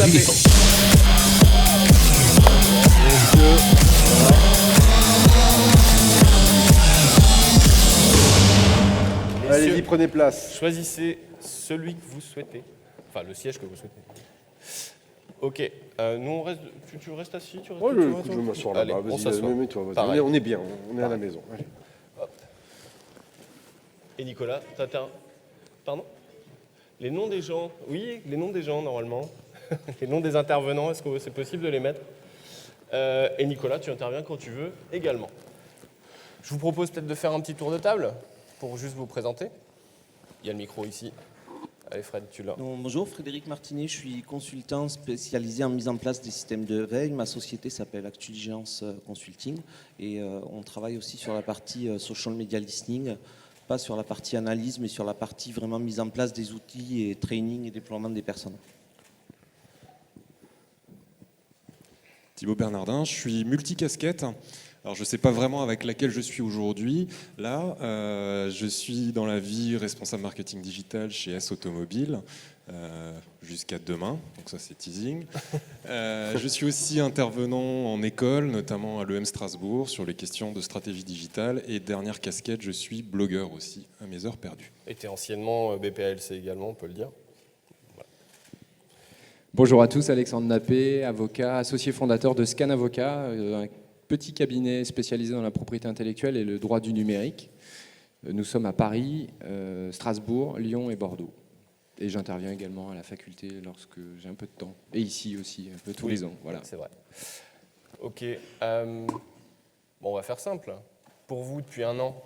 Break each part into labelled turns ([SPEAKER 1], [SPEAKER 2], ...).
[SPEAKER 1] taper.
[SPEAKER 2] Allez-y, prenez place.
[SPEAKER 1] Choisissez celui que vous souhaitez. Enfin, le siège que vous souhaitez. Ok. Nous, on reste. Tu restes assis, tu restes,
[SPEAKER 2] Oh,
[SPEAKER 1] tu
[SPEAKER 2] écoute,
[SPEAKER 1] restes-
[SPEAKER 2] je vais m'asseoir
[SPEAKER 1] Allez,
[SPEAKER 2] là-bas.
[SPEAKER 1] on
[SPEAKER 2] Vas-y,
[SPEAKER 1] s'assoit.
[SPEAKER 2] mets-toi, vas-y.
[SPEAKER 1] Pareil.
[SPEAKER 2] On est bien, on est à la maison. Allez.
[SPEAKER 1] Et Nicolas, pardon? Les noms des gens, oui, les noms des gens, normalement. Les noms des intervenants, est-ce que c'est possible de les mettre? Et Nicolas, tu interviens quand tu veux également. Je vous propose peut-être de faire un petit tour de table pour juste vous présenter. Il y a le micro ici. Allez Fred, tu l'as.
[SPEAKER 3] Bonjour, Frédéric Martinet, je suis consultant spécialisé en mise en place des systèmes de veille. Ma société s'appelle Actuligence Consulting et on travaille aussi sur la partie social media listening, pas sur la partie analyse, mais sur la partie vraiment mise en place des outils et training et déploiement des personnes.
[SPEAKER 4] Thibaut Bernardin, je suis multicasquette. Alors je ne sais pas vraiment avec laquelle je suis aujourd'hui. Là, je suis dans la vie responsable marketing digital chez S Automobile jusqu'à demain, donc ça c'est teasing. Je suis aussi intervenant en école, notamment à l'EM Strasbourg, sur les questions de stratégie digitale. Et dernière casquette, je suis blogueur aussi, à mes heures perdues.
[SPEAKER 1] Et tu es anciennement BPALC également, on peut le dire.
[SPEAKER 5] Bonjour à tous, Alexandre Nappé, avocat, associé fondateur de Scan Avocat, un petit cabinet spécialisé dans la propriété intellectuelle et le droit du numérique. Nous sommes à Paris, Strasbourg, Lyon et Bordeaux. Et j'interviens également à la faculté lorsque j'ai un peu de temps. Et ici aussi, un peu tous les ans. Voilà.
[SPEAKER 1] C'est vrai. Ok. Bon, on va faire simple. Pour vous, depuis un an,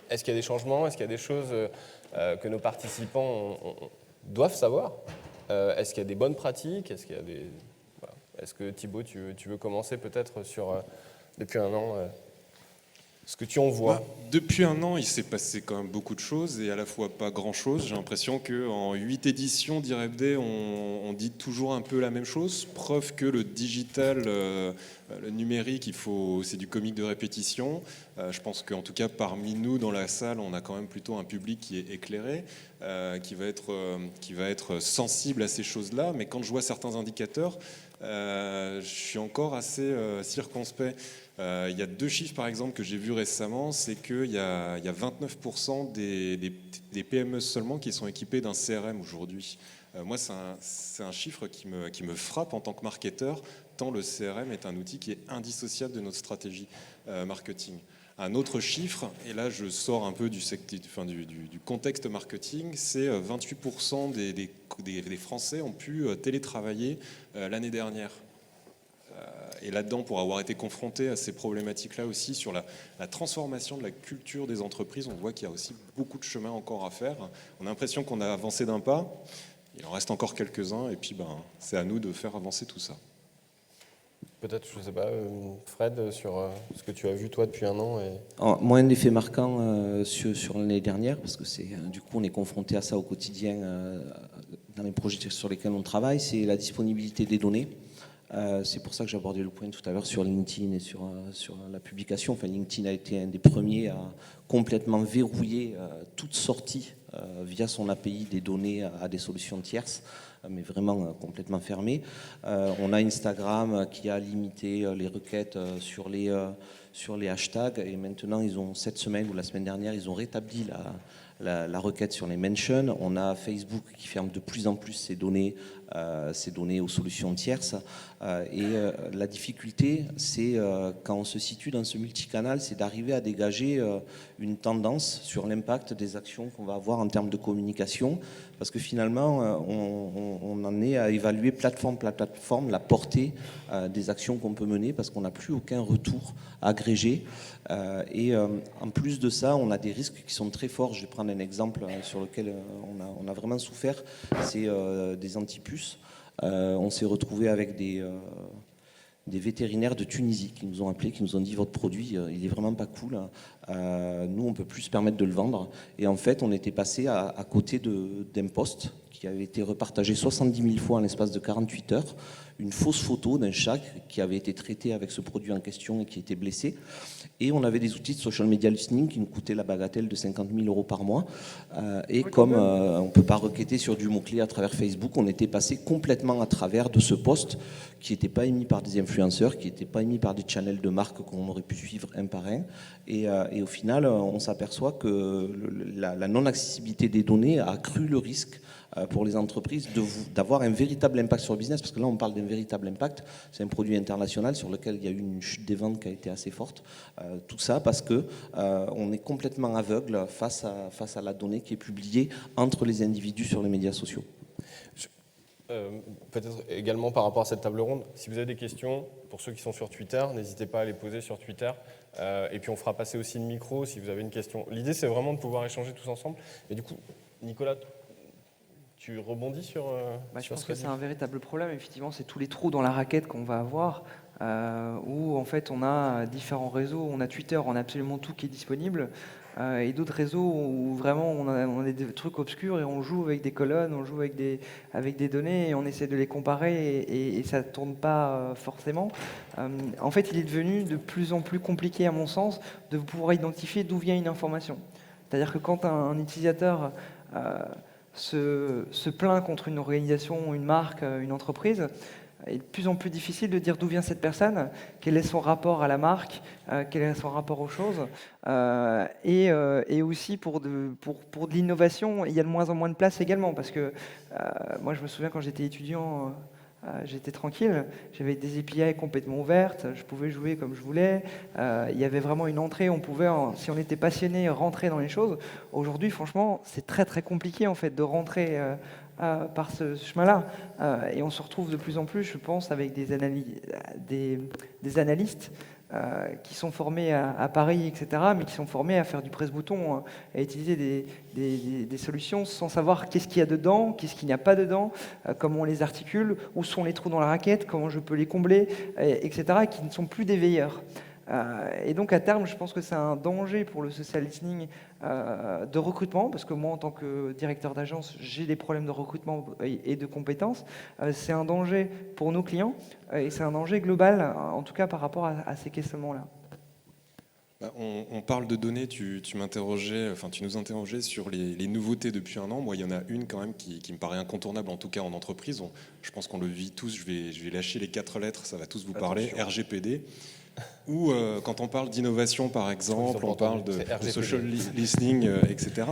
[SPEAKER 1] est-ce qu'il y a des changements? Est-ce qu'il y a des choses que nos participants doivent savoir? Est-ce qu'il y a des bonnes pratiques? Est-ce qu'il y a des... Voilà. Est-ce que Thibaut, tu veux commencer peut-être sur, depuis un an, ce que tu en vois?
[SPEAKER 4] Depuis un an, il s'est passé quand même beaucoup de choses et à la fois pas grand-chose. J'ai l'impression qu'en 8 éditions d'IREBD, on dit toujours un peu la même chose. Preuve que le digital, le numérique, c'est du comique de répétition. Je pense qu'en tout cas, parmi nous, dans la salle, on a quand même plutôt un public qui est éclairé, qui va être sensible à ces choses-là. Mais quand je vois certains indicateurs, je suis encore assez circonspect. Il y a 2 chiffres par exemple que j'ai vus récemment, c'est qu'il y a 29% des PME seulement qui sont équipés d'un CRM aujourd'hui. Moi c'est un chiffre qui me frappe en tant que marketeur, tant le CRM est un outil qui est indissociable de notre stratégie marketing. Un autre chiffre, et là je sors un peu du contexte marketing, c'est 28% des Français ont pu télétravailler l'année dernière. Et là-dedans, pour avoir été confronté à ces problématiques-là aussi, sur la transformation de la culture des entreprises, on voit qu'il y a aussi beaucoup de chemin encore à faire. On a l'impression qu'on a avancé d'un pas, il en reste encore quelques-uns, et puis c'est à nous de faire avancer tout ça.
[SPEAKER 1] Peut-être, je ne sais pas, Fred, sur ce que tu as vu toi depuis un an.
[SPEAKER 3] Moi, un effet marquant sur l'année dernière, parce que du coup on est confronté à ça au quotidien dans les projets sur lesquels on travaille, c'est la disponibilité des données. C'est pour ça que j'ai abordé le point tout à l'heure sur LinkedIn et sur la publication. Enfin, LinkedIn a été un des premiers à complètement verrouiller toute sortie via son API des données à des solutions tierces, mais vraiment complètement fermées. On a Instagram qui a limité les requêtes sur les hashtags, et maintenant cette semaine ou la semaine dernière, ils ont rétabli la requête sur les mentions. On a Facebook qui ferme de plus en plus ses données aux solutions tierces. La difficulté, c'est quand on se situe dans ce multicanal, c'est d'arriver à dégager une tendance sur l'impact des actions qu'on va avoir en termes de communication, parce que finalement, on en est à évaluer plateforme par plateforme la portée des actions qu'on peut mener, parce qu'on n'a plus aucun retour agrégé. En plus de ça, on a des risques qui sont très forts. Je vais prendre un exemple sur lequel on a vraiment souffert, c'est des antipuces. On s'est retrouvé avec des vétérinaires de Tunisie qui nous ont appelés, qui nous ont dit votre produit, il est vraiment pas cool. Nous, on peut plus se permettre de le vendre. Et en fait, on était passé à côté d'un post qui avait été repartagé 70 000 fois en l'espace de 48 heures. une fausse photo d'un chat qui avait été traité avec ce produit en question et qui était blessé. Et on avait des outils de social media listening qui nous coûtaient la bagatelle de 50 000 € par mois. Et comme on ne peut pas requêter sur du mot-clé à travers Facebook, on était passé complètement à travers de ce post qui n'était pas émis par des influenceurs, qui n'était pas émis par des channels de marque qu'on aurait pu suivre un par un. Et au final, on s'aperçoit que la non-accessibilité des données a accru le risque pour les entreprises d'avoir un véritable impact sur le business, parce que là on parle d'un véritable impact, c'est un produit international sur lequel il y a eu une chute des ventes qui a été assez forte, tout ça parce que on est complètement aveugle face à la donnée qui est publiée entre les individus sur les médias sociaux.
[SPEAKER 1] Peut-être également par rapport à cette table ronde, si vous avez des questions, pour ceux qui sont sur Twitter, n'hésitez pas à les poser sur Twitter, et puis on fera passer aussi le micro si vous avez une question. L'idée c'est vraiment de pouvoir échanger tous ensemble, et du coup, Nicolas, tu rebondis sur
[SPEAKER 6] Je pense que c'est un véritable problème, effectivement, c'est tous les trous dans la raquette qu'on va avoir, où en fait on a différents réseaux, on a Twitter, on a absolument tout qui est disponible, et d'autres réseaux où vraiment on a des trucs obscurs et on joue avec des colonnes, on joue avec des données et on essaie de les comparer et ça ne tourne pas forcément. En fait, il est devenu de plus en plus compliqué, à mon sens, de pouvoir identifier d'où vient une information. C'est-à-dire que quand un utilisateur se plaint contre une organisation, une marque, une entreprise, il est de plus en plus difficile de dire d'où vient cette personne, quel est son rapport à la marque, quel est son rapport aux choses. Et aussi pour de l'innovation, il y a de moins en moins de place également, parce que moi je me souviens quand j'étais étudiant, j'étais tranquille, j'avais des API complètement ouvertes, je pouvais jouer comme je voulais, il y avait vraiment une entrée, on pouvait, si on était passionné, rentrer dans les choses. Aujourd'hui, franchement, c'est très très compliqué en fait de rentrer par ce chemin-là, et on se retrouve de plus en plus, je pense, avec des analystes qui sont formés à Paris, etc., mais qui sont formés à faire du presse-bouton, à utiliser des solutions sans savoir qu'est-ce qu'il y a dedans, qu'est-ce qu'il n'y a pas dedans, comment on les articule, où sont les trous dans la raquette, comment je peux les combler, etc., qui ne sont plus des veilleurs. Et donc à terme, je pense que c'est un danger pour le social listening de recrutement, parce que moi, en tant que directeur d'agence, j'ai des problèmes de recrutement et de compétences. C'est un danger pour nos clients et c'est un danger global, en tout cas par rapport à ces questionnements-là.
[SPEAKER 4] On parle de données, tu nous interrogeais sur les nouveautés depuis un an. Moi, il y en a une quand même qui me paraît incontournable, en tout cas en entreprise. Je pense qu'on le vit tous, je vais lâcher les 4 lettres, ça va tous vous parler, RGPD. Ou quand on parle d'innovation, par exemple, on parle de social listening, etc.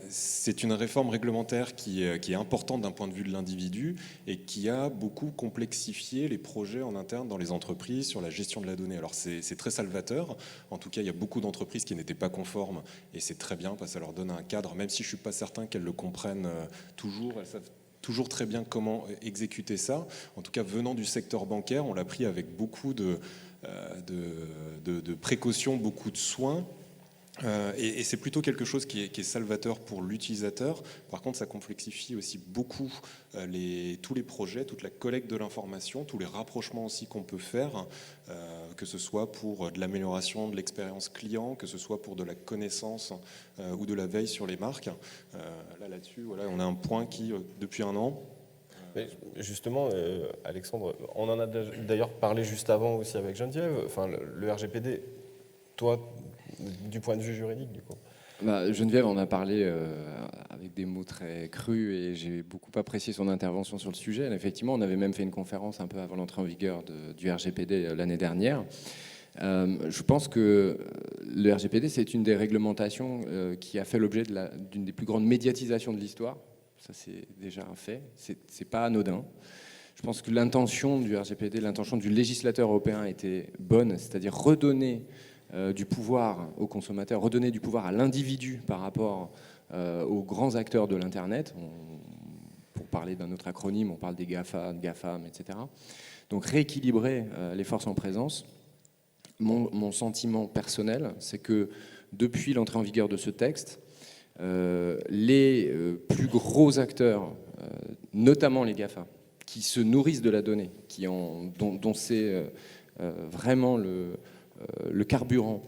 [SPEAKER 4] C'est une réforme réglementaire qui est importante d'un point de vue de l'individu et qui a beaucoup complexifié les projets en interne dans les entreprises sur la gestion de la donnée. Alors c'est très salvateur. En tout cas, il y a beaucoup d'entreprises qui n'étaient pas conformes et c'est très bien parce que ça leur donne un cadre, même si je ne suis pas certain qu'elles le comprennent toujours. Elles savent toujours très bien comment exécuter ça. En tout cas, venant du secteur bancaire, on l'a pris avec beaucoup de précautions, beaucoup de soins. Et c'est plutôt quelque chose qui est salvateur pour l'utilisateur. Par contre, ça complexifie aussi beaucoup tous les projets, toute la collecte de l'information, tous les rapprochements aussi qu'on peut faire, que ce soit pour de l'amélioration de l'expérience client, que ce soit pour de la connaissance ou de la veille sur les marques. Là-dessus, voilà, on a un point qui, depuis un an...
[SPEAKER 1] Mais justement, Alexandre, on en a d'ailleurs parlé juste avant aussi avec Geneviève. Enfin, le RGPD, toi, du point de vue juridique, du coup.
[SPEAKER 5] Geneviève en a parlé avec des mots très crus et j'ai beaucoup apprécié son intervention sur le sujet. Effectivement, on avait même fait une conférence un peu avant l'entrée en vigueur du RGPD l'année dernière. Je pense que le RGPD, c'est une des réglementations qui a fait l'objet d'une des plus grandes médiatisations de l'histoire. Ça, c'est déjà un fait. C'est pas anodin. Je pense que l'intention du RGPD, l'intention du législateur européen était bonne, c'est-à-dire redonner du pouvoir aux consommateurs, redonner du pouvoir à l'individu par rapport aux grands acteurs de l'Internet. Pour parler d'un autre acronyme, on parle des GAFA, de GAFAM, etc. Donc rééquilibrer les forces en présence. Mon sentiment personnel, c'est que depuis l'entrée en vigueur de ce texte, les plus gros acteurs, notamment les GAFA, qui se nourrissent de la donnée, dont c'est vraiment le carburant,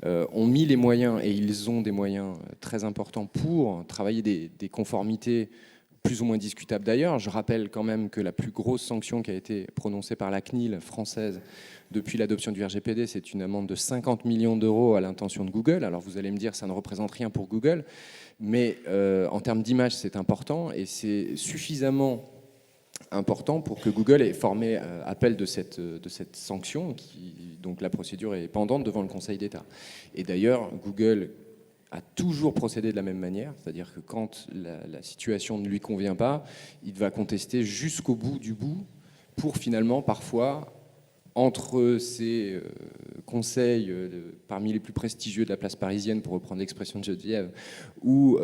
[SPEAKER 5] ont mis les moyens, et ils ont des moyens très importants pour travailler des conformités plus ou moins discutable d'ailleurs. Je rappelle quand même que la plus grosse sanction qui a été prononcée par la CNIL française depuis l'adoption du RGPD, c'est une amende de 50 millions d'euros à l'intention de Google. Alors vous allez me dire, ça ne représente rien pour Google, mais en termes d'image, c'est important et c'est suffisamment important pour que Google ait formé appel de cette sanction, donc la procédure est pendante devant le Conseil d'État. Et d'ailleurs, Google a toujours procédé de la même manière, c'est-à-dire que quand la situation ne lui convient pas, il va contester jusqu'au bout du bout pour finalement, parfois, entre ses conseils parmi les plus prestigieux de la place parisienne, pour reprendre l'expression de Geneviève, ou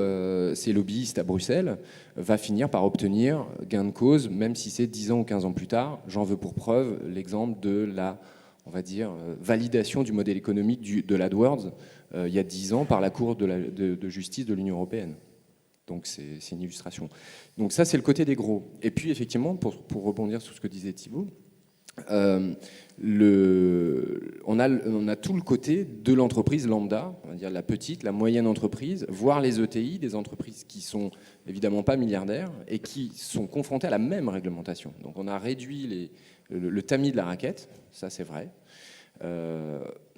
[SPEAKER 5] ses lobbyistes à Bruxelles, va finir par obtenir gain de cause, même si c'est 10 ans ou 15 ans plus tard. J'en veux pour preuve l'exemple de la, on va dire, validation du modèle économique de l'AdWords il y a 10 ans par la Cour de justice de l'Union européenne. Donc c'est une illustration. Donc ça, c'est le côté des gros. Et puis effectivement, pour rebondir sur ce que disait Thibault, on a tout le côté de l'entreprise lambda, on va dire la petite, la moyenne entreprise, voire les ETI, des entreprises qui sont évidemment pas milliardaires et qui sont confrontées à la même réglementation. Donc on a réduit le tamis de la raquette, ça c'est vrai.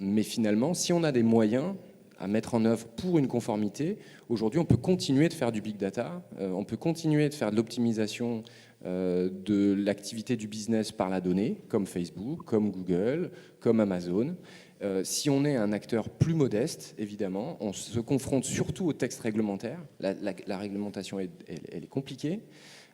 [SPEAKER 5] Mais finalement, si on a des moyens à mettre en œuvre pour une conformité, aujourd'hui on peut continuer de faire du big data, on peut continuer de faire de l'optimisation de l'activité du business par la donnée, comme Facebook, comme Google, comme Amazon. Si on est un acteur plus modeste, évidemment, on se confronte surtout au texte réglementaire. La réglementation, elle est compliquée.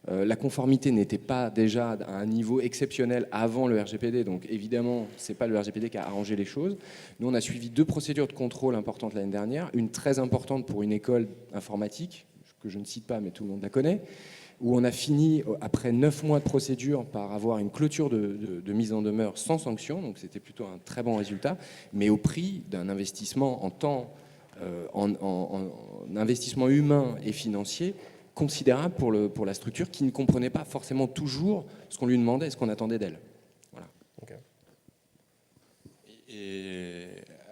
[SPEAKER 5] La conformité n'était pas déjà à un niveau exceptionnel avant le RGPD, donc évidemment, ce n'est pas le RGPD qui a arrangé les choses. Nous, on a suivi 2 procédures de contrôle importantes l'année dernière, une très importante pour une école informatique, que je ne cite pas, mais tout le monde la connaît, où on a fini, après 9 mois de procédure, par avoir une clôture de mise en demeure sans sanction, donc c'était plutôt un très bon résultat, mais au prix d'un investissement en temps, en investissement humain et financier, considérable pour la structure qui ne comprenait pas forcément toujours ce qu'on lui demandait et ce qu'on attendait d'elle. Voilà.
[SPEAKER 1] Okay.
[SPEAKER 4] Et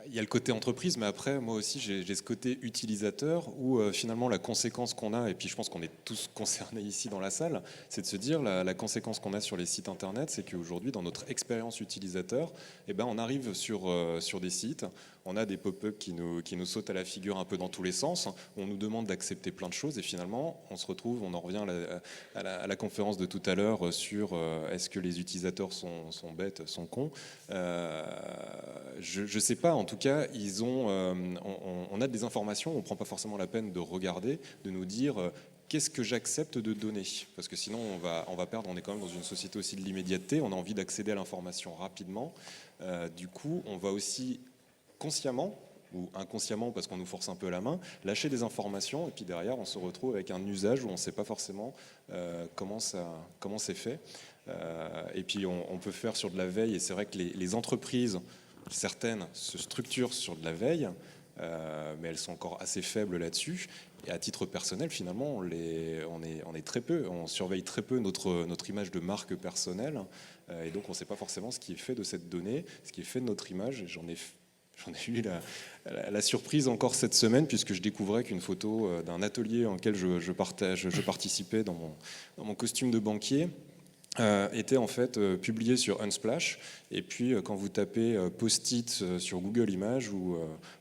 [SPEAKER 4] il y a le côté entreprise, mais après, moi aussi, j'ai ce côté utilisateur où finalement la conséquence qu'on a, et puis je pense qu'on est tous concernés ici dans la salle, c'est de se dire la conséquence qu'on a sur les sites internet, c'est qu'aujourd'hui, dans notre expérience utilisateur, eh ben, on arrive sur des sites, on a des pop-up qui nous sautent à la figure un peu dans tous les sens, on nous demande d'accepter plein de choses, et finalement, on se retrouve, on en revient à la conférence de tout à l'heure sur est-ce que les utilisateurs sont bêtes, sont cons. Je ne sais pas, en tout cas, on a des informations, on ne prend pas forcément la peine de regarder, de nous dire qu'est-ce que j'accepte de donner, parce que sinon on va perdre, on est quand même dans une société aussi de l'immédiateté, on a envie d'accéder à l'information rapidement, du coup on va aussi consciemment ou inconsciemment, parce qu'on nous force un peu la main, lâcher des informations, et puis derrière on se retrouve avec un usage où on ne sait pas forcément comment c'est fait. Et puis on peut faire sur de la veille, et c'est vrai que les entreprises, certaines se structurent sur de la veille, mais elles sont encore assez faibles là-dessus. Et à titre personnel, finalement, on est très peu, on surveille très peu notre image de marque personnelle, et donc on ne sait pas forcément ce qui est fait de cette donnée, ce qui est fait de notre image. J'en ai eu la surprise encore cette semaine, puisque je découvrais qu'une photo d'un atelier en lequel je participais dans mon costume de banquier était en fait publié sur Unsplash, et puis quand vous tapez post-it sur Google Images ou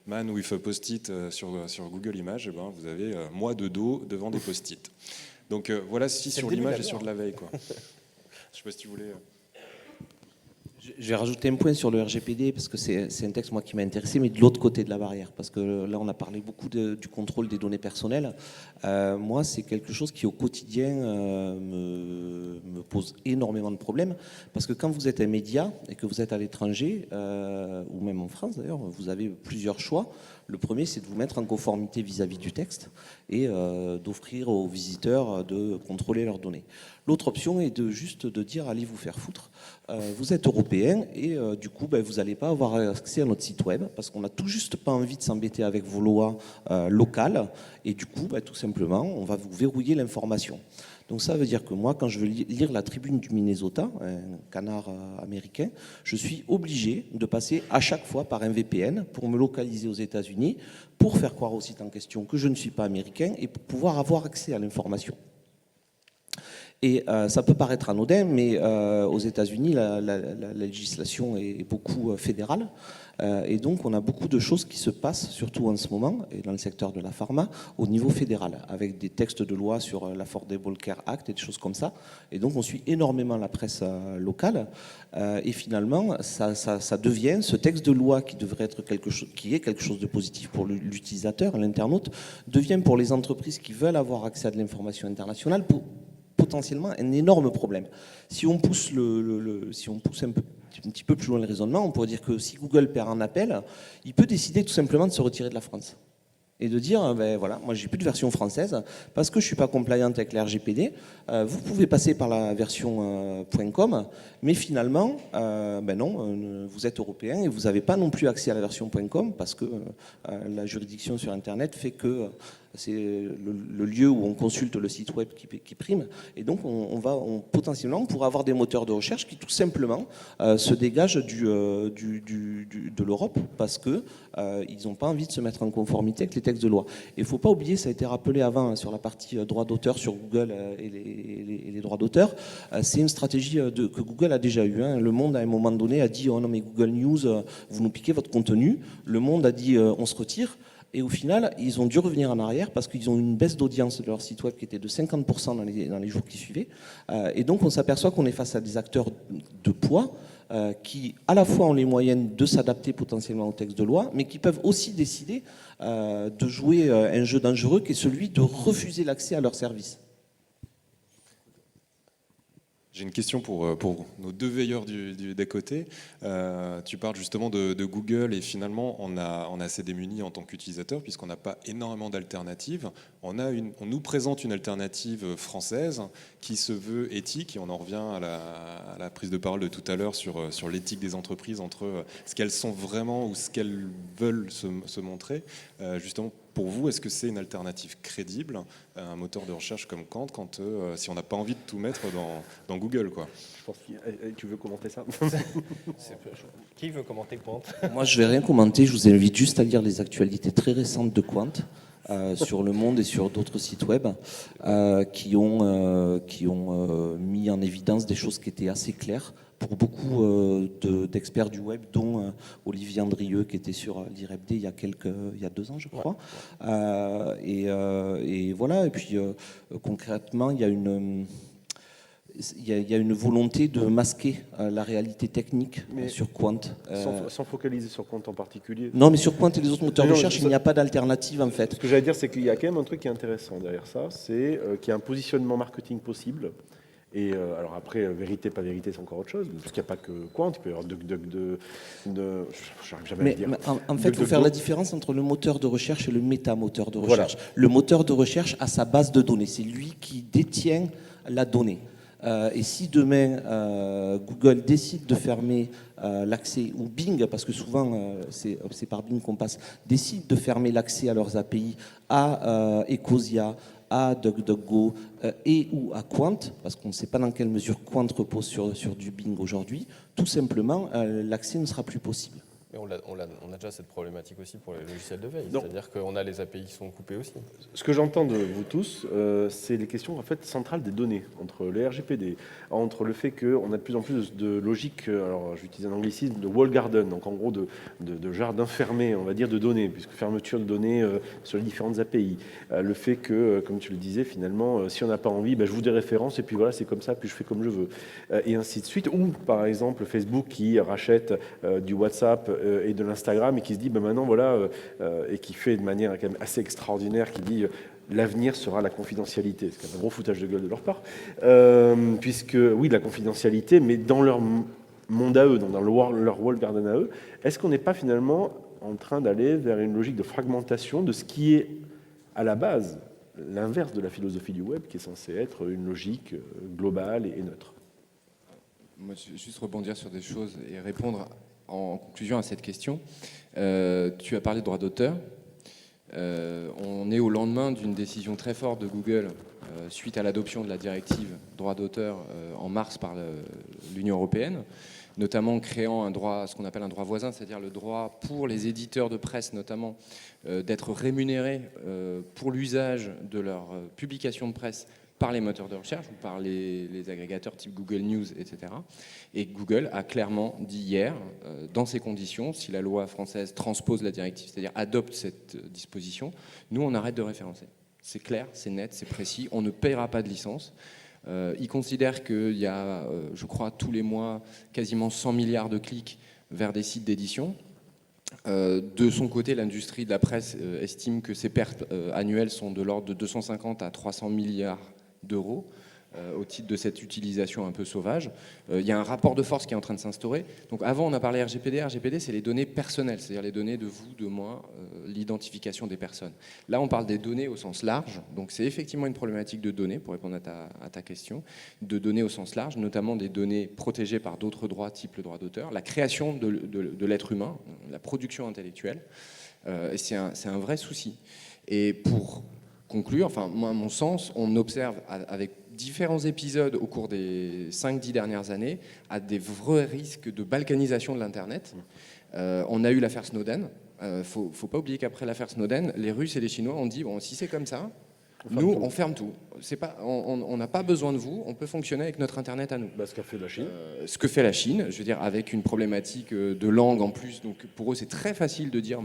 [SPEAKER 4] man with a post-it sur Google Images, eh ben, vous avez moi de dos devant des post-it. Donc voilà, si sur l'image et sur de la veille, quoi. Je sais pas si tu voulais...
[SPEAKER 3] J'ai rajouté un point sur le RGPD parce que c'est un texte moi qui m'a intéressé, mais de l'autre côté de la barrière, parce que là on a parlé beaucoup du contrôle des données personnelles. Moi c'est quelque chose qui au quotidien me pose énormément de problèmes, parce que quand vous êtes un média et que vous êtes à l'étranger, ou même en France d'ailleurs, vous avez plusieurs choix. Le premier, c'est de vous mettre en conformité vis-à-vis du texte et d'offrir aux visiteurs de contrôler leurs données. L'autre option est juste de dire allez vous faire foutre. Vous êtes européen et du coup, vous n'allez pas avoir accès à notre site web parce qu'on n'a tout juste pas envie de s'embêter avec vos lois locales. Et du coup, tout simplement, on va vous verrouiller l'information. Donc ça veut dire que moi, quand je veux lire la Tribune du Minnesota, un canard américain, je suis obligé de passer à chaque fois par un VPN pour me localiser aux États-Unis, pour faire croire au site en question que je ne suis pas américain et pour pouvoir avoir accès à l'information. Et ça peut paraître anodin, mais aux États-Unis, la législation est beaucoup fédérale. Et donc, on a beaucoup de choses qui se passent, surtout en ce moment, et dans le secteur de la pharma, au niveau fédéral, avec des textes de loi sur l'Affordable Care Act et des choses comme ça. Et donc, on suit énormément la presse locale. Et finalement, ça devient, ce texte de loi qui devrait être quelque chose de positif pour l'utilisateur, l'internaute, devient pour les entreprises qui veulent avoir accès à de l'information internationale potentiellement un énorme problème. Si on pousse, si on pousse un petit peu plus loin le raisonnement, on pourrait dire que si Google perd un appel, il peut décider tout simplement de se retirer de la France. Et de dire, ben voilà, moi j'ai plus de version française parce que je suis pas compliant avec la RGPD. Vous pouvez passer par la version .com, mais finalement, ben non, vous êtes européen et vous n'avez pas non plus accès à la version .com parce que la juridiction sur Internet fait que c'est le lieu où on consulte le site web qui prime. Et donc, potentiellement, on pourrait avoir des moteurs de recherche qui, tout simplement, se dégagent de l'Europe parce qu'ils n'ont pas envie de se mettre en conformité avec les textes de loi. Et il ne faut pas oublier, ça a été rappelé avant sur la partie droit d'auteur sur Google et les droits d'auteur, c'est une stratégie que Google a déjà eue. Le Monde, à un moment donné, a dit « Oh non, mais Google News, vous nous piquez votre contenu ». Le Monde a dit « On se retire ». Et au final, ils ont dû revenir en arrière parce qu'ils ont eu une baisse d'audience de leur site web qui était de 50% dans les jours qui suivaient. Et donc, on s'aperçoit qu'on est face à des acteurs de poids qui, à la fois, ont les moyens de s'adapter potentiellement au texte de loi, mais qui peuvent aussi décider de jouer un jeu dangereux qui est celui de refuser l'accès à leurs services.
[SPEAKER 4] J'ai une question pour nos deux veilleurs d'à côté. Tu parles justement de Google et finalement on est assez démunis en tant qu'utilisateur puisqu'on n'a pas énormément d'alternatives. On nous présente une alternative française qui se veut éthique et on en revient à la prise de parole de tout à l'heure sur l'éthique des entreprises entre ce qu'elles sont vraiment ou ce qu'elles veulent se montrer. Justement, pour vous, est-ce que c'est une alternative crédible à un moteur de recherche comme Qwant si on n'a pas envie de tout mettre dans Google, quoi?
[SPEAKER 2] Je pense tu veux commenter ça?
[SPEAKER 1] Qui veut commenter Qwant?
[SPEAKER 3] Moi, je ne vais rien commenter. Je vous invite juste à lire les actualités très récentes de Qwant sur Le Monde et sur d'autres sites web qui ont mis en évidence des choses qui étaient assez claires pour beaucoup d'experts du web, dont Olivier Andrieux, qui était sur l'IREBD il y a 2 ans, je crois. Et voilà. Et puis, concrètement, il y a une volonté de masquer la réalité technique sur Qwant.
[SPEAKER 2] Sans focaliser sur Qwant en particulier.
[SPEAKER 3] Non, mais sur Qwant et les autres moteurs de recherche, il n'y a pas d'alternative, en fait.
[SPEAKER 2] Ce que j'allais dire, c'est qu'il y a quand même un truc qui est intéressant derrière ça, c'est qu'il y a un positionnement marketing possible. Et alors après, vérité, pas vérité, c'est encore autre chose, parce qu'il n'y a pas que Qwant, il peut y avoir j'arrive jamais à le dire.
[SPEAKER 3] Mais en fait, il faut faire la différence entre le moteur de recherche et le méta-moteur de recherche. Voilà. Le moteur de recherche a sa base de données, c'est lui qui détient la donnée. Et si demain, Google décide de fermer l'accès, ou Bing, parce que souvent c'est par Bing qu'on passe, décide de fermer l'accès à leurs API à Ecosia, à DuckDuckGo et ou à Qwant, parce qu'on ne sait pas dans quelle mesure Qwant repose sur du Bing aujourd'hui, tout simplement, l'accès ne sera plus possible.
[SPEAKER 1] Mais on a déjà cette problématique aussi pour les logiciels de veille, c'est-à-dire qu'on a les API qui sont coupées aussi.
[SPEAKER 2] Ce que j'entends de vous tous, c'est les questions en fait centrales des données, entre les RGPD, entre le fait qu'on a de plus en plus de logique, alors j'utilise un anglicisme, de wall garden, donc en gros de jardin fermé, on va dire, de données, puisque fermeture de données sur les différentes API. Le fait que, comme tu le disais, finalement, si on n'a pas envie, je vous des références, et puis voilà, c'est comme ça, puis je fais comme je veux. Et ainsi de suite. Ou, par exemple, Facebook qui rachète du WhatsApp et de l'Instagram et qui se dit maintenant voilà et qui fait de manière quand même assez extraordinaire, qui dit l'avenir sera la confidentialité. C'est quand même un gros foutage de gueule de leur part, puisque oui, la confidentialité, mais dans leur monde à eux, dans leur wall garden à eux, est-ce qu'on n'est pas finalement en train d'aller vers une logique de fragmentation de ce qui est à la base l'inverse de la philosophie du web, qui est censée être une logique globale et neutre?
[SPEAKER 5] Moi, je vais juste rebondir sur des choses et répondre en conclusion à cette question. Tu as parlé de droit d'auteur. On est au lendemain d'une décision très forte de Google suite à l'adoption de la directive droit d'auteur en mars par l'Union européenne, notamment créant un droit, ce qu'on appelle un droit voisin, c'est-à-dire le droit pour les éditeurs de presse notamment d'être rémunérés pour l'usage de leur publication de presse par les moteurs de recherche ou par les agrégateurs type Google News, etc. Et Google a clairement dit hier, dans ces conditions, si la loi française transpose la directive, c'est-à-dire adopte cette disposition, nous, on arrête de référencer. C'est clair, c'est net, c'est précis, on ne paiera pas de licence. Ils considèrent qu'il y a, je crois, tous les mois, quasiment 100 milliards de clics vers des sites d'édition. De son côté, l'industrie de la presse estime que ces pertes annuelles sont de l'ordre de 250 à 300 milliards d'euros au titre de cette utilisation un peu sauvage. Il y a un rapport de force qui est en train de s'instaurer. Donc avant, on a parlé RGPD. RGPD, c'est les données personnelles, c'est-à-dire les données de vous, de moi, l'identification des personnes. Là, on parle des données au sens large. Donc c'est effectivement une problématique de données, pour répondre à ta question, de données au sens large, notamment des données protégées par d'autres droits, type le droit d'auteur, la création de l'être humain, la production intellectuelle. Et c'est un vrai souci. Et pour conclure, enfin, moi, à mon sens, on observe avec différents épisodes au cours des 5-10 dernières années à des vrais risques de balkanisation de l'Internet. On a eu l'affaire Snowden. Faut pas oublier qu'après l'affaire Snowden, les Russes et les Chinois ont dit, bon, si c'est comme ça, on ferme tout. On n'a pas besoin de vous, on peut fonctionner avec notre Internet à nous.
[SPEAKER 2] Ce qu'a fait la Chine.
[SPEAKER 5] Ce que fait la Chine, je veux dire, avec une problématique de langue en plus. Donc pour eux, c'est très facile de dire...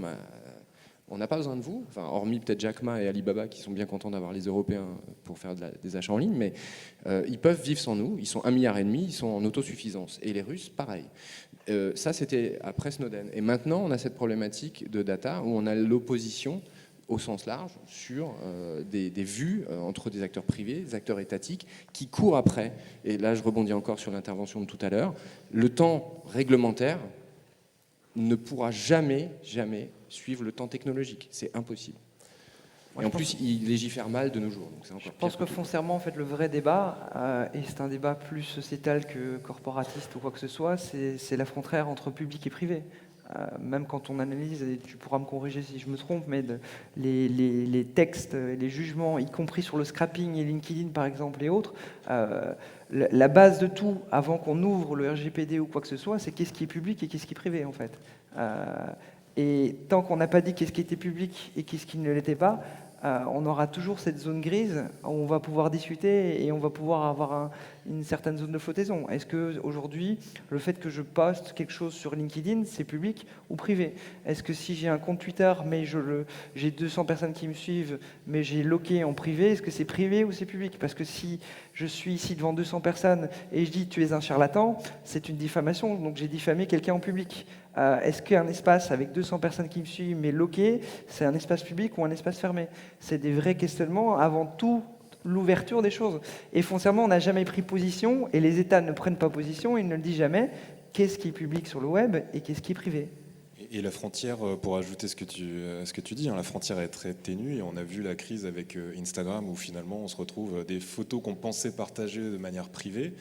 [SPEAKER 5] on n'a pas besoin de vous, enfin, hormis peut-être Jack Ma et Alibaba qui sont bien contents d'avoir les Européens pour faire des achats en ligne, mais ils peuvent vivre sans nous, ils sont 1,5 milliard, ils sont en autosuffisance. Et les Russes, pareil. Ça, c'était après Snowden. Et maintenant, on a cette problématique de data où on a l'opposition au sens large sur des vues entre des acteurs privés, des acteurs étatiques qui courent après, et là je rebondis encore sur l'intervention de tout à l'heure, le temps réglementaire ne pourra jamais suivre le temps technologique. C'est impossible. Et en plus, ils légifèrent mal de nos jours. Donc c'est encore
[SPEAKER 6] Je pense que foncièrement, en fait, le vrai débat, et c'est un débat plus sociétal que corporatiste ou quoi que ce soit, c'est la frontière entre public et privé. Même quand on analyse, et tu pourras me corriger si je me trompe, mais les textes, les jugements, y compris sur le scrapping et LinkedIn par exemple et autres, la base de tout, avant qu'on ouvre le RGPD ou quoi que ce soit, c'est qu'est-ce qui est public et qu'est-ce qui est privé en fait. Et tant qu'on n'a pas dit qu'est-ce qui était public et qu'est-ce qui ne l'était pas, on aura toujours cette zone grise où on va pouvoir discuter et on va pouvoir avoir une certaine zone de flottaison. Est-ce qu'aujourd'hui, le fait que je poste quelque chose sur LinkedIn, c'est public ou privé? Est-ce que si j'ai un compte Twitter, mais j'ai 200 personnes qui me suivent, mais j'ai loqué en privé, est-ce que c'est privé ou c'est public? Parce que si je suis ici devant 200 personnes et je dis « tu es un charlatan », c'est une diffamation, donc j'ai diffamé quelqu'un en public. Est-ce qu'un espace avec 200 personnes qui me suivent, mais loqué, c'est un espace public ou un espace fermé? C'est des vrais questionnements avant tout l'ouverture des choses. Et foncièrement, on n'a jamais pris position, et les États ne prennent pas position, ils ne le disent jamais, qu'est-ce qui est public sur le web et qu'est-ce qui est privé.
[SPEAKER 4] Et la frontière, pour ajouter ce que tu dis, la frontière est très ténue et on a vu la crise avec Instagram où finalement on se retrouve des photos qu'on pensait partager de manière privée,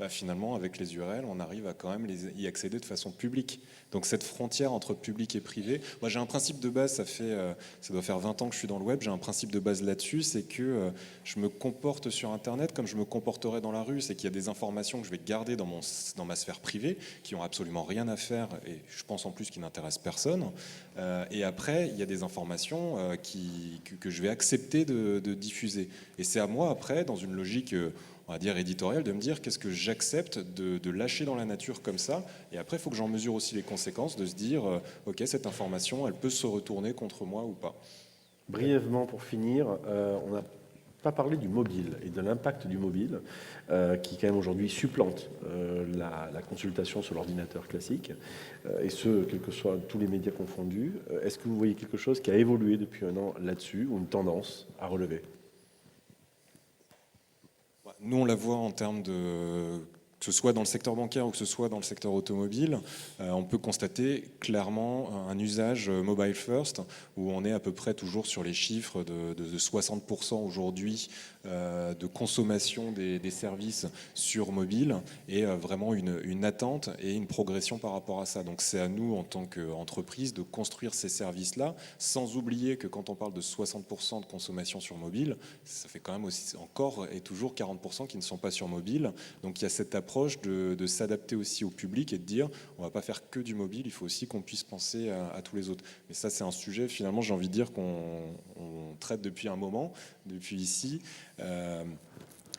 [SPEAKER 4] finalement avec les URL on arrive à quand même y accéder de façon publique. Donc cette frontière entre public et privé, moi j'ai un principe de base, ça doit faire 20 ans que je suis dans le web, j'ai un principe de base là-dessus, c'est que je me comporte sur Internet comme je me comporterais dans la rue, c'est qu'il y a des informations que je vais garder dans ma sphère privée, qui n'ont absolument rien à faire, et je pense en plus qui n'intéressent personne, et après il y a des informations que je vais accepter de diffuser. Et c'est à moi après, dans une logique on va dire éditoriale, de me dire qu'est-ce que j'accepte de lâcher dans la nature comme ça, et après il faut que j'en mesure aussi les conséquences, de se dire ok, cette information elle peut se retourner contre moi ou pas.
[SPEAKER 2] Brièvement pour finir, on n'a pas parlé du mobile et de l'impact du mobile qui quand même aujourd'hui supplante la consultation sur l'ordinateur classique, et ce, quels que soient tous les médias confondus. Est-ce que vous voyez quelque chose qui a évolué depuis un an là-dessus, ou une tendance à relever?
[SPEAKER 4] Nous, on la voit en termes de... que ce soit dans le secteur bancaire ou que ce soit dans le secteur automobile, on peut constater clairement un usage mobile first, où on est à peu près toujours sur les chiffres de 60% aujourd'hui de consommation des services sur mobile, et vraiment une attente et une progression par rapport à ça. Donc c'est à nous, en tant qu'entreprise, de construire ces services-là, sans oublier que quand on parle de 60% de consommation sur mobile, ça fait quand même aussi encore et toujours 40% qui ne sont pas sur mobile. Donc il y a cette approche de s'adapter aussi au public et de dire on ne va pas faire que du mobile, il faut aussi qu'on puisse penser à tous les autres. Mais ça, c'est un sujet, finalement, j'ai envie de dire qu'on traite depuis un moment, depuis ici.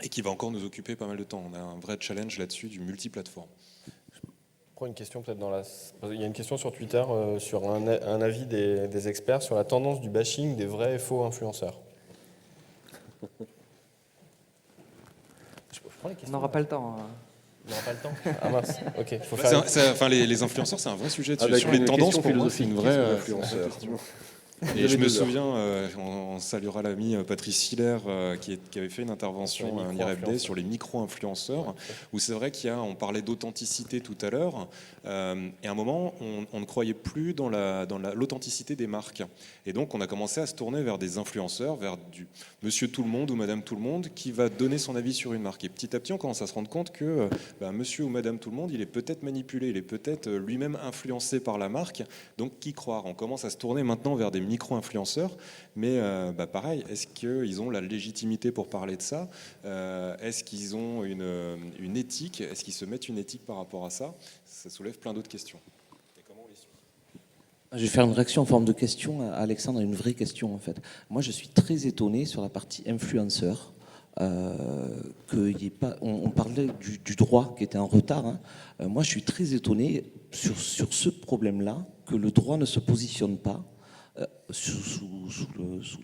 [SPEAKER 4] et qui va encore nous occuper pas mal de temps. On a un vrai challenge là-dessus du multiplateforme.
[SPEAKER 1] Je prends une question peut-être Il y a une question sur Twitter sur un avis des experts sur la tendance du bashing des vrais et faux influenceurs. Je prends les
[SPEAKER 6] On
[SPEAKER 1] questions.
[SPEAKER 6] n'aura pas le temps.
[SPEAKER 1] On n'aura pas le temps. Ah mince, ok. Il faut
[SPEAKER 4] Bah,
[SPEAKER 1] faire...
[SPEAKER 4] enfin, les influenceurs, c'est un vrai sujet.
[SPEAKER 2] Avec
[SPEAKER 4] Sur les
[SPEAKER 2] une
[SPEAKER 4] tendances,
[SPEAKER 2] question
[SPEAKER 4] pour moi, c'est
[SPEAKER 2] philosophique,
[SPEAKER 4] une
[SPEAKER 2] qu'est-ce
[SPEAKER 4] vraie
[SPEAKER 2] qu'un influenceur?
[SPEAKER 4] Et je me
[SPEAKER 2] 2 heures.
[SPEAKER 4] souviens, on saluera l'ami Patrice Hiller qui avait fait une intervention à un IRFD sur les micro-influenceurs, où c'est vrai on parlait d'authenticité tout à l'heure, et à un moment, on ne croyait plus dans l'authenticité des marques. Et donc, on a commencé à se tourner vers des influenceurs, vers du monsieur tout le monde ou madame tout le monde, qui va donner son avis sur une marque. Et petit à petit, on commence à se rendre compte que monsieur ou madame tout le monde, il est peut-être manipulé, il est peut-être lui-même influencé par la marque, donc qui croire? On commence à se tourner maintenant vers des micro-influenceurs, mais pareil, est-ce qu'ils ont la légitimité pour parler de ça? Est-ce qu'ils ont une éthique? Est-ce qu'ils se mettent une éthique par rapport à ça? Ça soulève plein d'autres questions. Et comment on les suit?
[SPEAKER 3] Je vais faire une réaction en forme de question. Alexandre a une vraie question en fait. Moi, je suis très étonné sur la partie influenceur. Qu'il y ait pas, on parlait du droit qui était en retard. Hein. Moi, je suis très étonné sur ce problème-là que le droit ne se positionne pas sous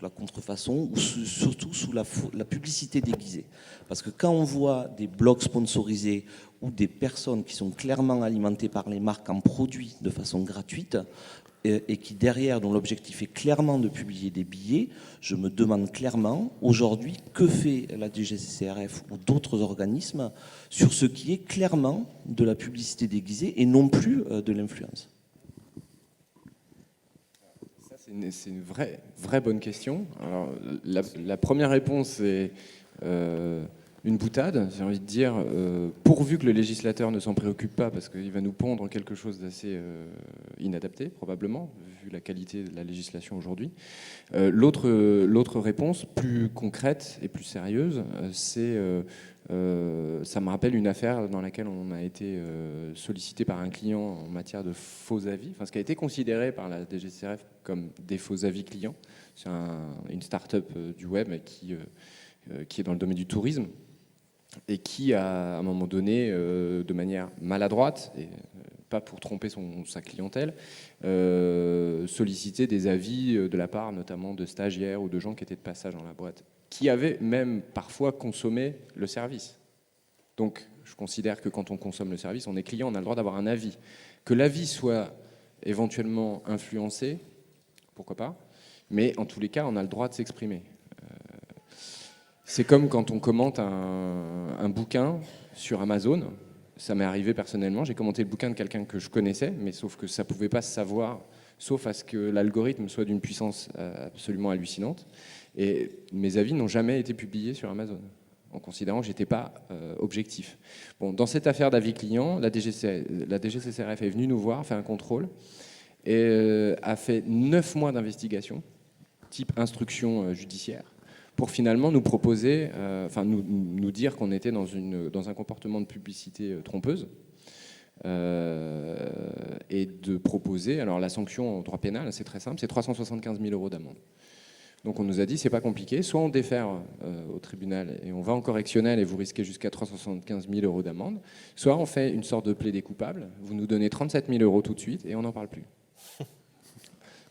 [SPEAKER 3] la contrefaçon ou surtout sous la publicité déguisée. Parce que quand on voit des blogs sponsorisés ou des personnes qui sont clairement alimentées par les marques en produits de façon gratuite, et qui derrière, dont l'objectif est clairement de publier des billets, je me demande clairement aujourd'hui que fait la DGCCRF ou d'autres organismes sur ce qui est clairement de la publicité déguisée et non plus de l'influence.
[SPEAKER 5] Ça, c'est une vraie bonne question. Alors, la première réponse est une boutade, j'ai envie de dire, pourvu que le législateur ne s'en préoccupe pas, parce qu'il va nous pondre quelque chose d'assez inadapté, probablement, vu la qualité de la législation aujourd'hui. L'autre réponse, plus concrète et plus sérieuse, c'est, ça me rappelle une affaire dans laquelle on a été sollicité par un client en matière de faux avis, enfin, ce qui a été considéré par la DGCCRF comme des faux avis clients. C'est une start-up du web qui est dans le domaine du tourisme, et qui a, à un moment donné, de manière maladroite, et pas pour tromper sa clientèle, sollicité des avis de la part notamment de stagiaires ou de gens qui étaient de passage dans la boîte, qui avaient même parfois consommé le service. Donc je considère que quand on consomme le service, on est client, on a le droit d'avoir un avis. Que l'avis soit éventuellement influencé, pourquoi pas, mais en tous les cas, on a le droit de s'exprimer. C'est comme quand on commente un bouquin sur Amazon. Ça m'est arrivé personnellement. J'ai commenté le bouquin de quelqu'un que je connaissais, mais sauf que ça ne pouvait pas se savoir, sauf à ce que l'algorithme soit d'une puissance absolument hallucinante. Et mes avis n'ont jamais été publiés sur Amazon, en considérant que je n'étais pas objectif. Bon, dans cette affaire d'avis client, la DGCCRF est venue nous voir, fait un contrôle, et a fait 9 mois d'investigation, type instruction judiciaire, pour finalement nous proposer, nous dire qu'on était dans un comportement de publicité trompeuse, et de proposer, alors la sanction en droit pénal, c'est très simple, c'est 375 000 € d'amende. Donc on nous a dit, c'est pas compliqué, soit on défère au tribunal et on va en correctionnel et vous risquez jusqu'à 375 000 € d'amende, soit on fait une sorte de plaidé coupable, vous nous donnez 37 000 € tout de suite et on n'en parle plus.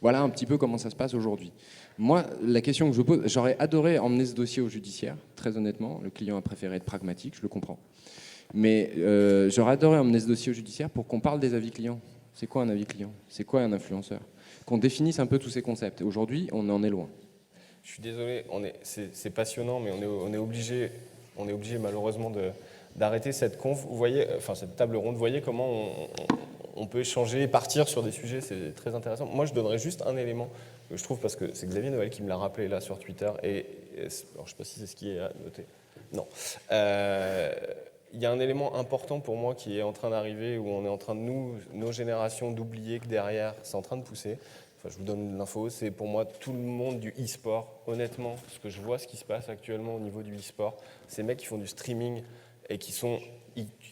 [SPEAKER 5] Voilà un petit peu comment ça se passe aujourd'hui. Moi, la question que je pose, j'aurais adoré emmener ce dossier au judiciaire, très honnêtement. Le client a préféré être pragmatique, je le comprends. Mais j'aurais adoré emmener ce dossier au judiciaire pour qu'on parle des avis clients. C'est quoi un avis client? C'est quoi un influenceur? Qu'on définisse un peu tous ces concepts. Aujourd'hui, on en est loin.
[SPEAKER 1] Je suis désolé, c'est passionnant, mais on est obligé malheureusement d'arrêter cette conf. Vous voyez, enfin cette table ronde. Vous voyez comment on peut échanger et partir sur des sujets, c'est très intéressant. Moi, je donnerais juste un élément que je trouve, parce que c'est Xavier Noël qui me l'a rappelé là sur Twitter, et alors, je ne sais pas si c'est ce qui est à noter. Non. Il y a un élément important pour moi qui est en train d'arriver, où on est en train de nos générations, d'oublier que derrière, c'est en train de pousser. Enfin, je vous donne l'info, c'est pour moi tout le monde du e-sport. Honnêtement, ce que je vois, ce qui se passe actuellement au niveau du e-sport, ces mecs qui font du streaming et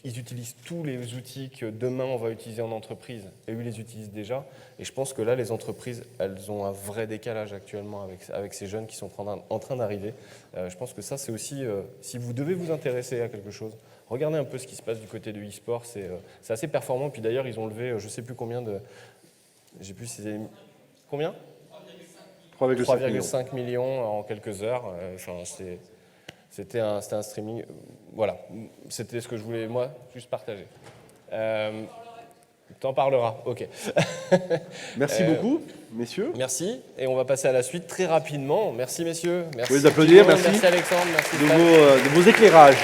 [SPEAKER 1] ils utilisent tous les outils que demain on va utiliser en entreprise, et eux, ils les utilisent déjà. Et je pense que là, les entreprises, elles ont un vrai décalage actuellement avec ces jeunes qui sont en train d'arriver. Je pense que ça, c'est aussi, si vous devez vous intéresser à quelque chose, regardez un peu ce qui se passe du côté de e-sport, c'est assez performant. Puis d'ailleurs, ils ont levé, je ne sais plus combien de... J'ai plus... Combien 3,5 millions en quelques heures. C'était un streaming. Voilà, c'était ce que je voulais, moi, juste partager. T'en parleras, ok.
[SPEAKER 2] Merci beaucoup, messieurs.
[SPEAKER 1] Merci, et on va passer à la suite très rapidement. Merci, messieurs. Merci.
[SPEAKER 2] Vous pouvez les applaudir, merci.
[SPEAKER 1] Merci, Alexandre. Merci,
[SPEAKER 2] de vos éclairages.